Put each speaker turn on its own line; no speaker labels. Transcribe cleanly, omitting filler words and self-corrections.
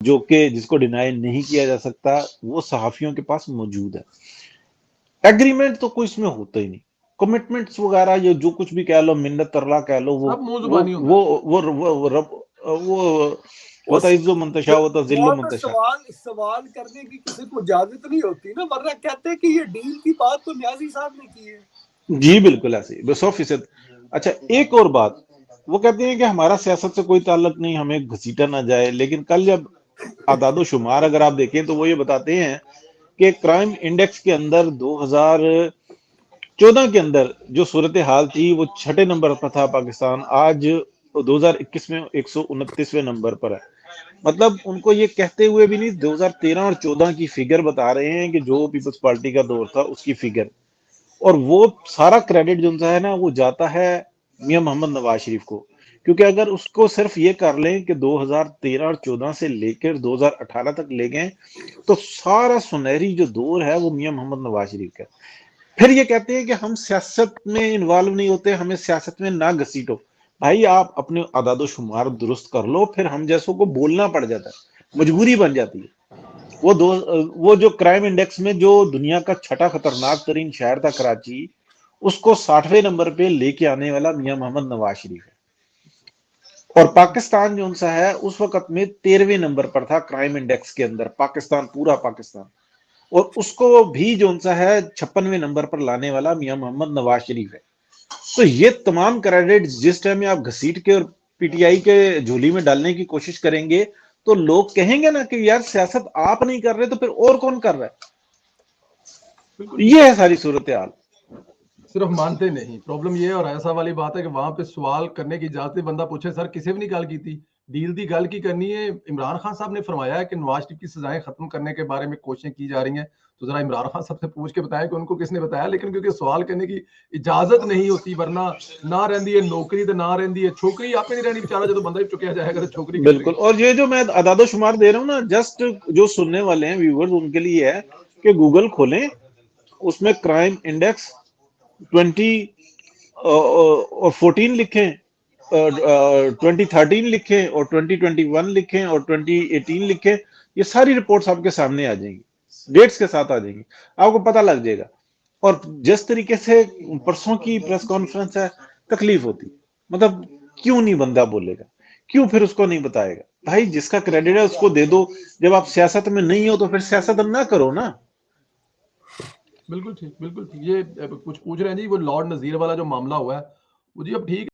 جو کہ جس کو ڈینائی نہیں کیا جا سکتا، وہ صحافیوں کے پاس موجود ہے۔ ایگریمنٹ تو کوئی اس میں ہوتا ہی نہیں، کمٹمنٹس وغیرہ یہ جو کچھ بھی کہہ لو، منت ترلا کہہ لو، وہ
سب منہ
وہ
زبانی ہوتا
وہ
ہے۔
وہ وہ وہ تعز و منتشا وہ تذل و
وہاں پہ
منتشا۔
سوال کرنے کی کسی کو اجازت نہیں ہوتی نا، ورنہ کہتے کہ یہ ڈیل کی بات تو نیازی صاحب نے کی ہے۔
جی بالکل ایسے ہی 100%۔ اچھا ایک اور بات، وہ کہتے ہیں کہ ہمارا سیاست سے کوئی تعلق نہیں، ہمیں گھسیٹا نہ جائے، لیکن کل جب اعداد و شمار اگر آپ دیکھیں تو وہ یہ بتاتے ہیں کہ کرائم انڈیکس کے اندر 2014 کے اندر جو صورتحال تھی وہ 6 نمبر پر تھا پاکستان، آج 2021 میں 129ویں نمبر پر ہے۔ مطلب ان کو یہ کہتے ہوئے بھی نہیں، 2013 اور 14 کی فگر بتا رہے ہیں کہ جو پیپلز پارٹی کا دور تھا اس کی فگر، اور وہ سارا کریڈٹ جو ہے نا وہ جاتا ہے میاں محمد نواز شریف کو، کیونکہ اگر اس کو صرف یہ کر لیں کہ 2013 اور 14 سے لے کر 2018 تک لے گئے تو سارا سنہری جو دور ہے وہ میاں محمد نواز شریف کا۔ پھر یہ کہتے ہیں کہ ہم سیاست میں انوالو نہیں ہوتے، ہمیں سیاست میں نہ گھسیٹو۔ بھائی آپ اپنے اعداد و شمار درست کر لو، پھر ہم جیسوں کو بولنا پڑ جاتا ہے، مجبوری بن جاتی ہے۔ وہ جو کرائم انڈیکس میں جو دنیا کا 6 خطرناک ترین شہر تھا کراچی، اس کو 60ویں نمبر پہ لے کے آنے والا میاں محمد نواز شریف ہے، اور پاکستان جو سا ہے اس وقت میں 13ویں نمبر پر تھا کرائم انڈیکس کے اندر، پاکستان، پورا پاکستان، اور اس کو بھی جو سا ہے 56ویں نمبر پر لانے والا میاں محمد نواز شریف ہے۔ تو یہ تمام کریڈٹ جس ٹائم میں آپ گھسیٹ کے اور پی ٹی آئی کے جھولی میں ڈالنے کی کوشش کریں گے تو لوگ کہیں گے نا کہ یار سیاست آپ نہیں کر رہے تو پھر اور کون کر رہا ہے؟ یہ ہے ساری صورتحال۔
صرف مانتے نہیں، پرابلم یہ ہے، اور ایسا والی بات ہے کہ وہاں پہ سوال کرنے کی اجازت بندہ پوچھے سر کسی بھی نہیں گل کی تھی، ڈیل دی گل کی کرنی ہے۔ عمران خان صاحب نے فرمایا ہے کہ نواز شریف کی سزائیں ختم کرنے کے بارے میں کوششیں کی جا رہی ہیں، تو ذرا عمران خان صاحب سے پوچھ کے بتائیں کہ ان کو کس نے بتایا، لیکن کیونکہ سوال کرنے کی اجازت نہیں ہوتی، ورنہ نہ رہندی ہے نوکری تو نہ رہندی ہے چھوکری، آپ نہیں رہنی بیچارہ جب بندہ ہی چکیا جائے گا تو چھوکری کس
بالکل،
رہی۔
اور یہ جو میں اعداد و شمار دے رہا ہوں نا، جسٹ جو سننے والے ہیں ویورز ان کے لیے ہے کہ گوگل کھولیں، اس میں کرائم انڈیکس 20 اور 14 لکھیں، 2013 لکھیں، اور 2021 لکھیں، اور 2018 لکھیں، یہ ساری رپورٹس آپ کے سامنے آ جائیں گی، ڈیٹس کے ساتھ آ جائیں گی، آپ کو پتہ لگ جائے گا۔ اور جس طریقے سے پرسوں کی پریس کانفرنس ہے، تکلیف ہوتی، مطلب کیوں نہیں بندہ بولے گا، کیوں پھر اس کو نہیں بتائے گا؟ بھائی جس کا کریڈٹ ہے اس کو دے دو، جب آپ سیاست میں نہیں ہو تو پھر سیاست نہ کرو نا۔
بالکل ٹھیک، بالکل ٹھیک۔ یہ کچھ پوچھ رہے ہیں جی وہ لارڈ نذیر والا جو معاملہ ہوا ہے، وہ جی اب ٹھیک